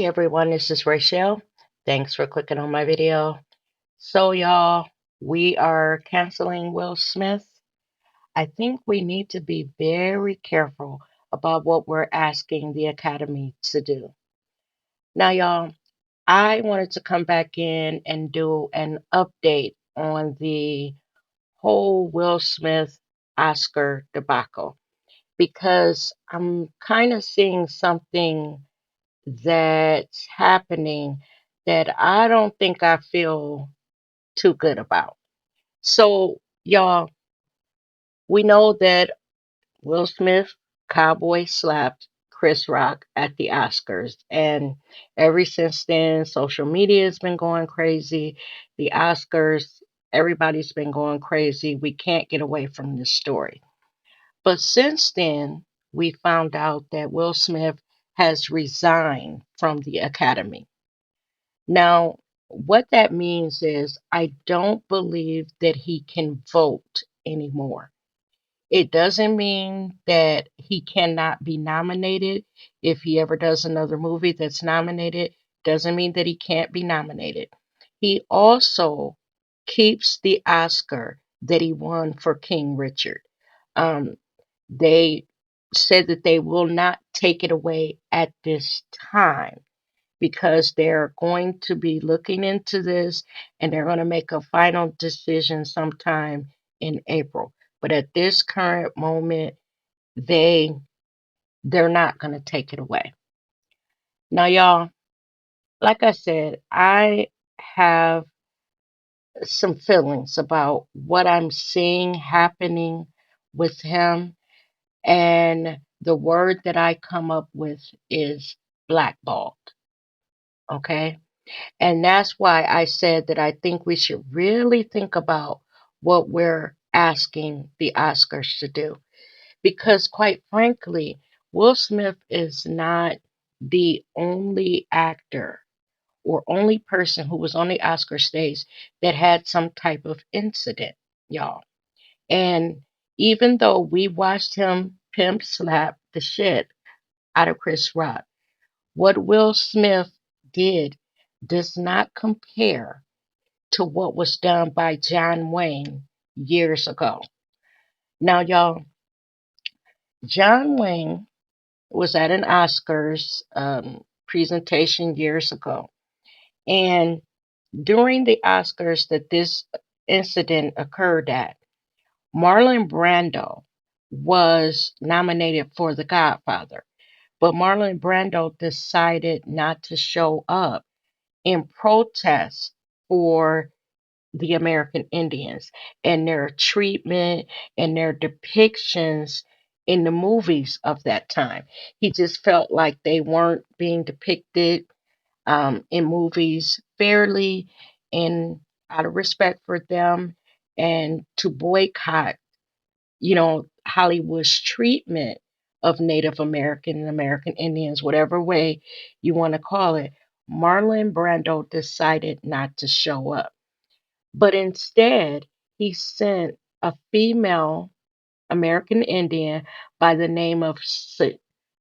everyone, this is Rachel. Thanks for clicking on my video. So, y'all, we are canceling Will Smith. I think we need to be very careful about what we're asking the Academy to do. Now, y'all, I wanted to come back in and do an update on the whole Will Smith Oscar debacle because I'm kind of seeing something that's happening that I don't think I feel too good about. So, y'all, we know that Will Smith cowboy slapped Chris Rock at the Oscars. And ever since then, social media has been going crazy. The Oscars, everybody's been going crazy. We can't get away from this story. But since then, we found out that Will Smith has resigned from the Academy. Now, what that means is I don't believe that he can vote anymore. It doesn't mean that he cannot be nominated if he ever does another movie that's nominated. Doesn't mean that he can't be nominated. He also keeps the Oscar that he won for King Richard. Um, they said that they will not take it away at this time because they're going to be looking into this and they're going to make a final decision sometime in April. But at this current moment, they they're not going to take it away. Now, y'all, like I said, I have some feelings about what I'm seeing happening with him, and the word that I come up with is blackballed. Okay. And that's why I said that I think we should really think about what we're asking the Oscars to do. Because, quite frankly, Will Smith is not the only actor or only person who was on the Oscar stage that had some type of incident, y'all. And even though we watched him pimp slap the shit out of Chris Rock, what Will Smith did does not compare to what was done by John Wayne years ago. Now, y'all, John Wayne was at an Oscars presentation years ago. And during the Oscars that this incident occurred at, Marlon Brando was nominated for The Godfather. But Marlon Brando decided not to show up in protest for the American Indians and their treatment and their depictions in the movies of that time. He just felt like they weren't being depicted in movies fairly and out of respect for them, and to boycott, Hollywood's treatment of Native American and American Indians, whatever way you want to call it. Marlon Brando decided not to show up. But instead, he sent a female American Indian by the name of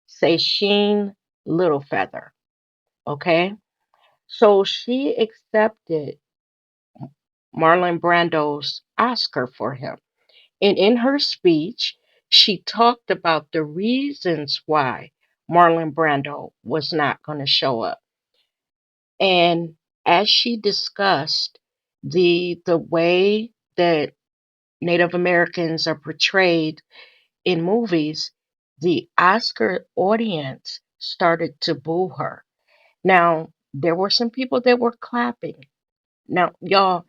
Sasheen Littlefeather. Okay? So she accepted Marlon Brando's Oscar for him. And in her speech, she talked about the reasons why Marlon Brando was not going to show up. And as she discussed the way that Native Americans are portrayed in movies, the Oscar audience started to boo her. Now, there were some people that were clapping. Now, y'all,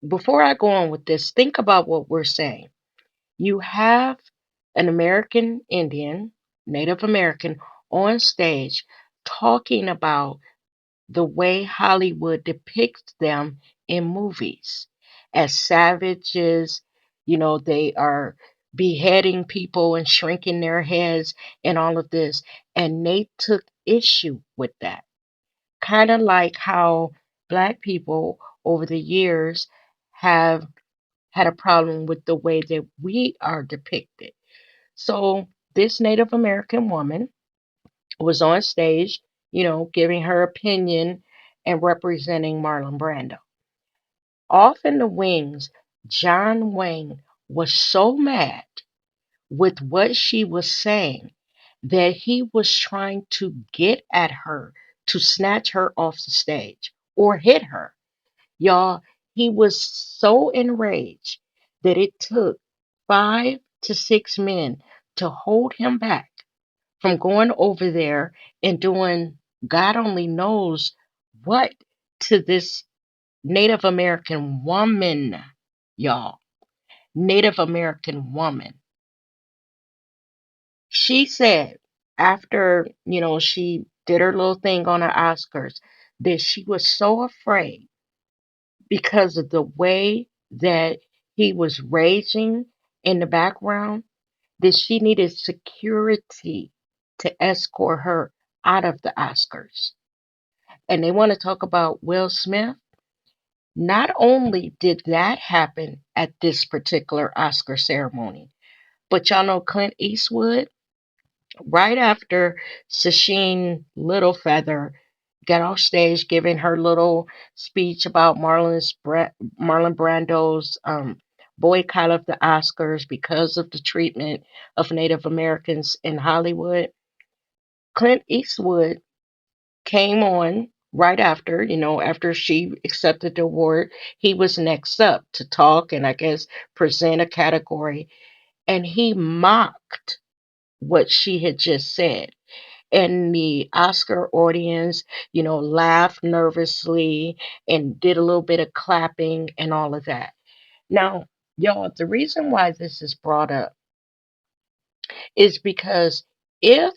before I go on with this, think about what we're saying. You have an American Indian, Native American, on stage talking about the way Hollywood depicts them in movies as savages. They are beheading people and shrinking their heads and all of this. And they took issue with that. Kind of like how Black people over the years have had a problem with the way that we are depicted. So this Native American woman was on stage giving her opinion and representing Marlon Brando. Off in the wings, John Wayne was so mad with what she was saying that he was trying to get at her to snatch her off the stage or hit her. Y'all, he was so enraged that it took 5 to 6 men to hold him back from going over there and doing God only knows what to this Native American woman, y'all. Native American woman. She said after, she did her little thing on the Oscars that she was so afraid because of the way that he was raging in the background that she needed security to escort her out of the Oscars. And they want to talk about Will Smith. Not only did that happen at this particular Oscar ceremony, but y'all know Clint Eastwood, right after Sasheen Littlefeather got off stage giving her little speech about Marlon Brando's boycott of the Oscars because of the treatment of Native Americans in Hollywood, Clint Eastwood came on right after, after she accepted the award. He was next up to talk and I guess present a category. And he mocked what she had just said. And the Oscar audience, laughed nervously and did a little bit of clapping and all of that. Now, y'all, the reason why this is brought up is because if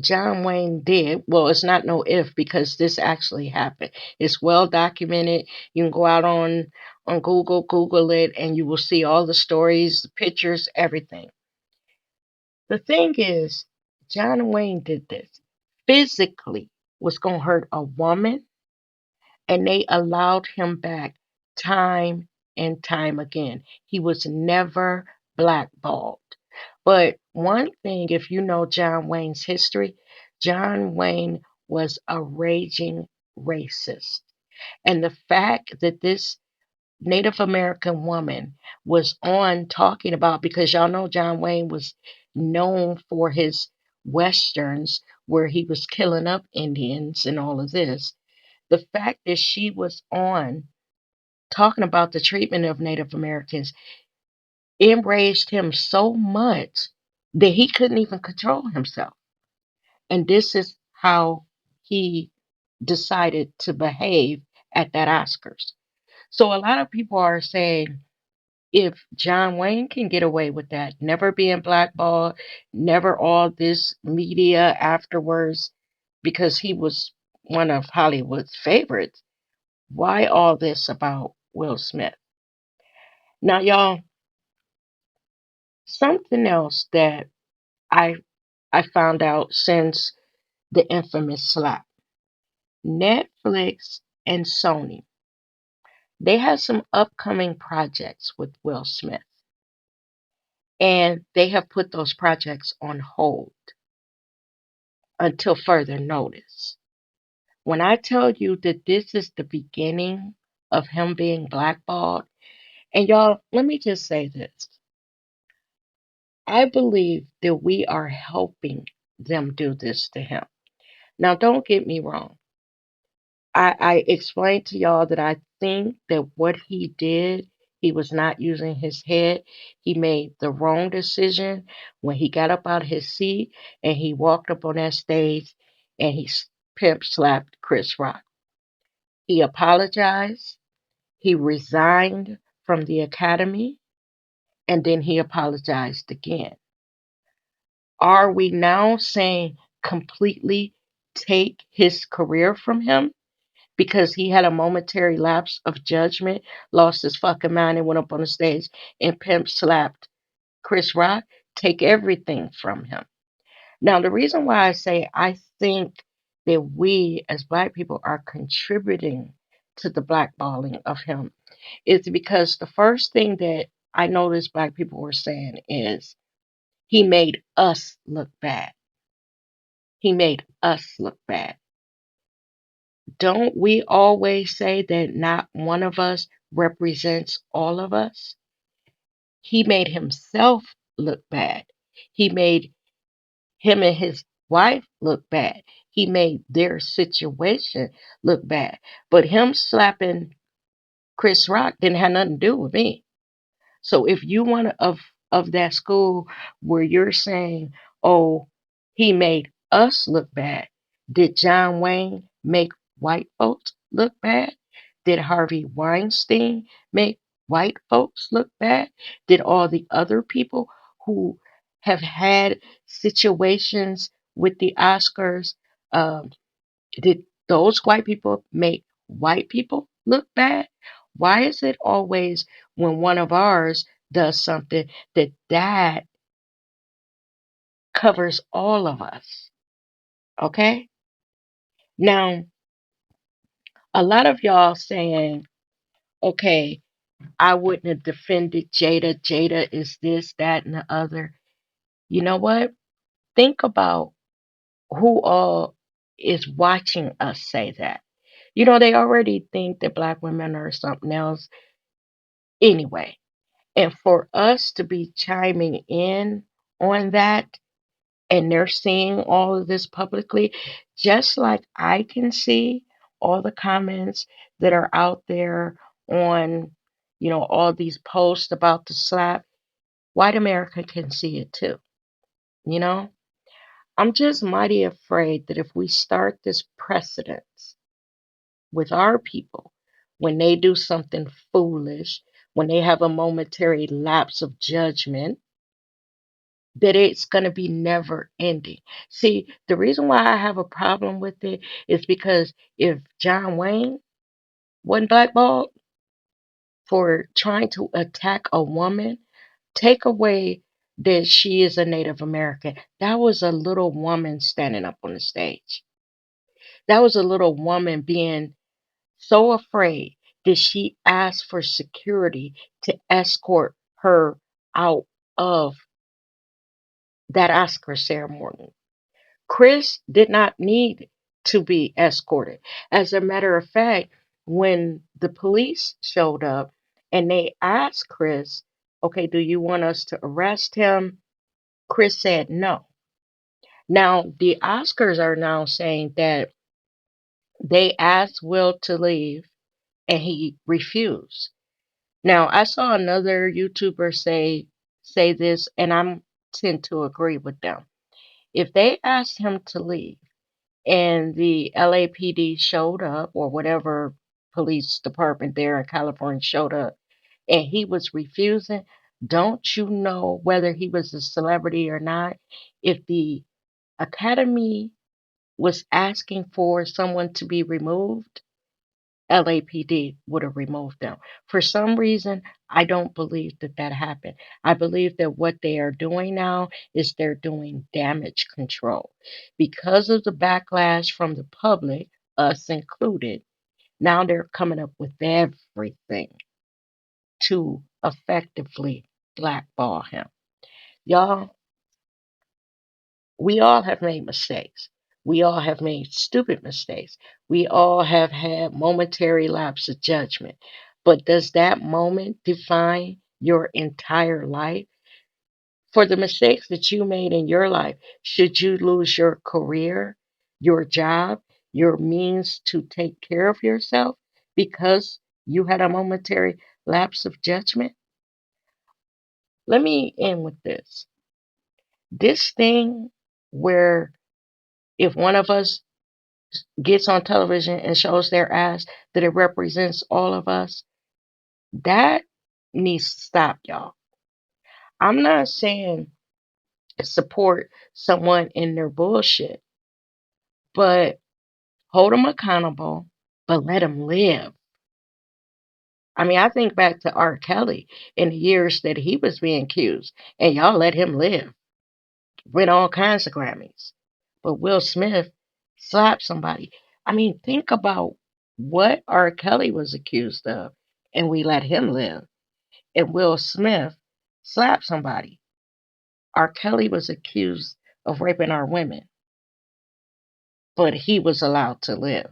John Wayne did, well, it's not no if because this actually happened. It's well documented. You can go out on Google it, and you will see all the stories, the pictures, everything. The thing is, John Wayne did this. Physically was going to hurt a woman, and they allowed him back time and time again. He was never blackballed. But one thing, if you know John Wayne's history, John Wayne was a raging racist. And the fact that this Native American woman was on talking about, because y'all know John Wayne was known for his westerns where he was killing up Indians and all of this. The fact that she was on talking about the treatment of Native Americans enraged him so much that he couldn't even control himself. And this is how he decided to behave at that Oscars. So a lot of people are saying, if John Wayne can get away with that, never being blackballed, never all this media afterwards, because he was one of Hollywood's favorites, why all this about Will Smith? Now, y'all, something else that I I found out since the infamous slap. Netflix and Sony, they have some upcoming projects with Will Smith, and they have put those projects on hold until further notice. When I tell you that this is the beginning of him being blackballed, and y'all, let me just say this. I believe that we are helping them do this to him. Now, don't get me wrong. I explained to y'all that I think that what he did, he was not using his head. He made the wrong decision when he got up out of his seat and he walked up on that stage and he pimp slapped Chris Rock. He apologized. He resigned from the academy and then he apologized again. Are we now saying completely take his career from him because he had a momentary lapse of judgment, lost his fucking mind, and went up on the stage and pimp slapped Chris Rock? Take everything from him. Now, the reason why I say I think that we as Black people are contributing to the blackballing of him is because the first thing that I noticed Black people were saying is he made us look bad. He made us look bad. Don't we always say that not one of us represents all of us? He made himself look bad. He made him and his wife look bad. He made their situation look bad. But him slapping Chris Rock didn't have nothing to do with me. So if you want of that school where you're saying, "Oh, he made us look bad," did John Wayne make white folks look bad? Did Harvey Weinstein make white folks look bad? Did all the other people who have had situations with the Oscars, um, did those white people make white people look bad? Why is it always when one of ours does something that covers all of us? Okay? Now, a lot of y'all saying, okay, I wouldn't have defended Jada. Jada is this, that, and the other. You know what? Think about who all is watching us say that. You know, they already think that black women are something else anyway. And for us to be chiming in on that, and they're seeing all of this publicly, just like I can see all the comments that are out there on, all these posts about the slap, white America can see it too. You know, I'm just mighty afraid that if we start this precedence with our people, when they do something foolish, when they have a momentary lapse of judgment, that it's going to be never ending. See, the reason why I have a problem with it is because if John Wayne wasn't blackballed for trying to attack a woman, take away that she is a Native American. That was a little woman standing up on the stage. That was a little woman being so afraid that she asked for security to escort her out of that Oscar ceremony. Chris did not need to be escorted. As a matter of fact, when the police showed up and they asked Chris, okay, do you want us to arrest him? Chris said no. Now, the Oscars are now saying that they asked Will to leave and he refused. Now, I saw another YouTuber say this, and I'm tend to agree with them. If they asked him to leave and the LAPD showed up, or whatever police department there in California showed up, and he was refusing, don't you know whether he was a celebrity or not? If the Academy was asking for someone to be removed, LAPD would have removed them. For some reason, I don't believe that that happened. I believe that what they are doing now is they're doing damage control. Because of the backlash from the public, us included, now they're coming up with everything to effectively blackball him. Y'all, we all have made mistakes. We all have made stupid mistakes. We all have had momentary lapse of judgment. But does that moment define your entire life? For the mistakes that you made in your life, should you lose your career, your job, your means to take care of yourself because you had a momentary lapse of judgment? Let me end with this. This thing where if one of us gets on television and shows their ass, that it represents all of us, that needs to stop, y'all. I'm not saying support someone in their bullshit, but hold them accountable, but let them live. I mean, I think back to R. Kelly in the years that he was being accused, and y'all let him live, win all kinds of Grammys. But Will Smith slapped somebody. I mean, think about what R. Kelly was accused of, and we let him live. And Will Smith slapped somebody. R. Kelly was accused of raping our women. but he was allowed to live.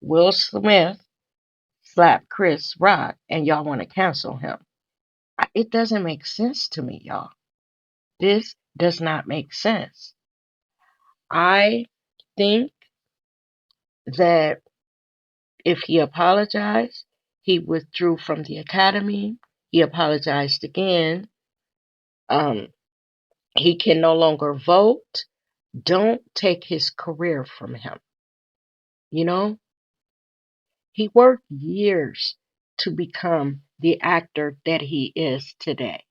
Will Smith slapped Chris Rock, and y'all want to cancel him. It doesn't make sense to me, y'all. This does not make sense. I think that if he apologized, he withdrew from the academy, he apologized again, um, he can no longer vote. Don't take his career from him. You know, he worked years to become the actor that he is today.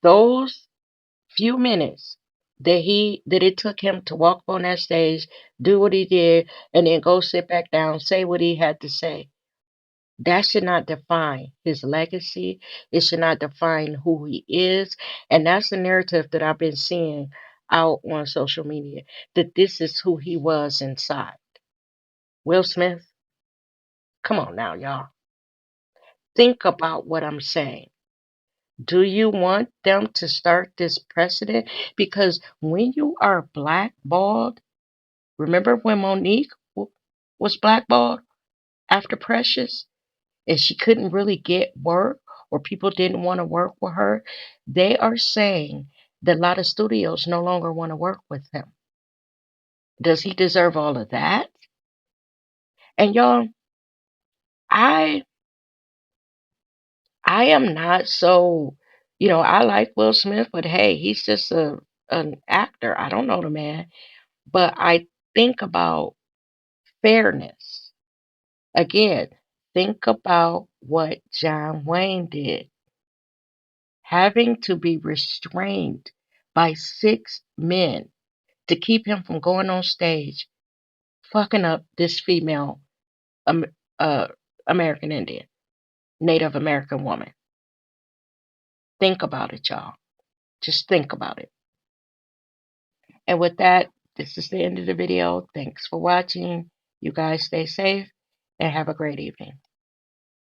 Those few minutes that it took him to walk on that stage, do what he did, and then go sit back down, say what he had to say. That should not define his legacy. It should not define who he is. And that's the narrative that I've been seeing out on social media, that this is who he was inside. Will Smith, come on now, y'all. Think about what I'm saying. Do you want them to start this precedent? Because when you are blackballed, remember when Monique was blackballed after Precious and she couldn't really get work or people didn't want to work with her? They are saying that a lot of studios no longer want to work with him. Does he deserve all of that? And y'all, I I am not so, I like Will Smith, but hey, he's just an actor. I don't know the man. But I think about fairness. Again, think about what John Wayne did, having to be restrained by 6 men to keep him from going on stage, fucking up this female um, uh, American Indian, Native American woman. Think about it, y'all. Just think about it. And with that, this is the end of the video. Thanks for watching. You guys stay safe and have a great evening.